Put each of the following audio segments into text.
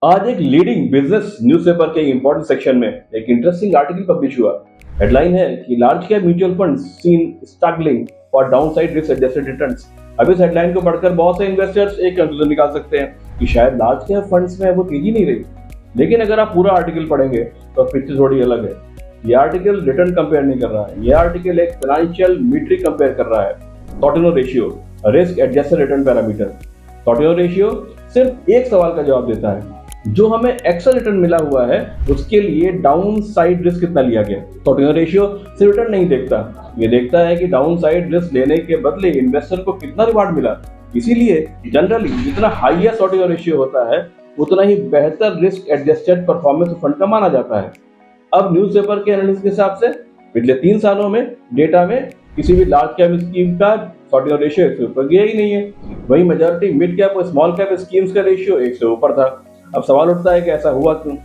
आज एक leading business newspaper के इंपॉर्टेंट सेक्शन में एक इंटरेस्टिंग आर्टिकल पब्लिश हुआ। हेडलाइन है कि large cap mutual funds seen struggling for downside risk adjusted returns. अब इस हेडलाइन को पढ़कर बहुत से इन्वेस्टर्स एक कंक्लूजन निकाल सकते हैं कि शायद लार्ज कैप फंड्स में वो तेजी नहीं रही। लेकिन अगर आप पूरा आर्टिकल पढ़ेंगे तो पिक्चर थोड़ी अलग है। ये आर्टिकल रिटर्न कंपेयर नहीं कर रहा है, ये आर्टिकल एक फाइनेंशियल मीट्रिक कंपेयर कर रहा है, Sortino ratio, risk adjusted return parameter. Sortino ratio सिर्फ एक सवाल का जवाब देता है, जो हमें एक्सेल रिटर्न मिला हुआ है उसके लिए डाउन साइड रिस्क कितना लिया गया। टोर्टिनो रेशियो सिर्फ रिटर्न नहीं देखता, ये देखता है कि डाउन साइड रिस्क लेने के बदले इन्वेस्टर को कितना रिवार्ड मिला। इसीलिए जनरली जितना हाईएस्ट टोर्टिनो रेशियो होता है उतना ही बेहतर रिस्क एडजस्टेड परफॉर्मेंस फंड का माना जाता है। अब न्यूज़पेपर के एनालिसिस के हिसाब से पिछले 3 सालों में डेटा में किसी भी लार्ज कैप स्कीम का टोर्टिनो रेशियो 100 से ऊपर गया ही नहीं है। वहीं मेजॉरिटी मिड कैप और स्मॉल कैप स्कीम्स का रेशियो 1 से ऊपर था। अब सवाल उठता है कि ऐसा हुआ क्यों।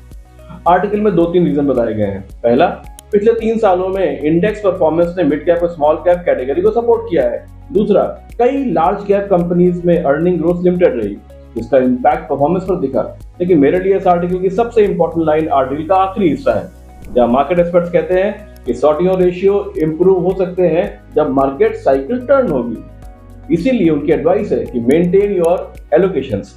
आर्टिकल में 2-3 रीजन बताए गए हैं। पहला, पिछले 3 सालों में इंडेक्स परफॉर्मेंस ने मिड कैप और स्मॉल कैप कैटेगरी को सपोर्ट किया है। दूसरा, कई लार्ज कैप कंपनीज में अर्निंग ग्रोथ लिमिटेड रही, जिसका इम्पैक्ट परफॉर्मेंस पर दिखा। लेकिन मेरे लिए इस आर्टिकल की सबसे इंपॉर्टेंट लाइन आर्टिकल का आखिरी हिस्सा है, जहां मार्केट एक्सपर्ट्स कहते हैं कि टोर्टिनो रेशियो इंप्रूव हो सकते हैं जब मार्केट साइकिल टर्न होगी। इसीलिए उनकी एडवाइस है कि मेंटेन योर एलोकेशंस।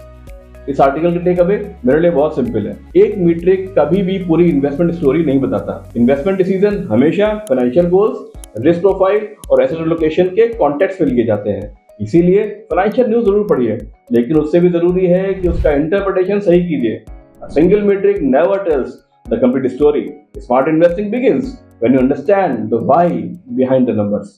इस आर्टिकल के टेक अवे मेरे लिए बहुत सिंपल है। एक मीट्रिक कभी भी पूरी इन्वेस्टमेंट स्टोरी नहीं बताता। इन्वेस्टमेंट डिसीजन हमेशा फाइनेंशियल गोल्स, रिस्क प्रोफाइल और एसेट एलोकेशन के कॉन्टेक्स्ट में लिए जाते हैं। इसीलिए फाइनेंशियल न्यूज जरूर पढ़िए, लेकिन उससे भी जरूरी है कि उसका इंटरप्रिटेशन सही कीजिए। A single metric never tells the complete story. Smart investing begins when you understand the why behind the numbers.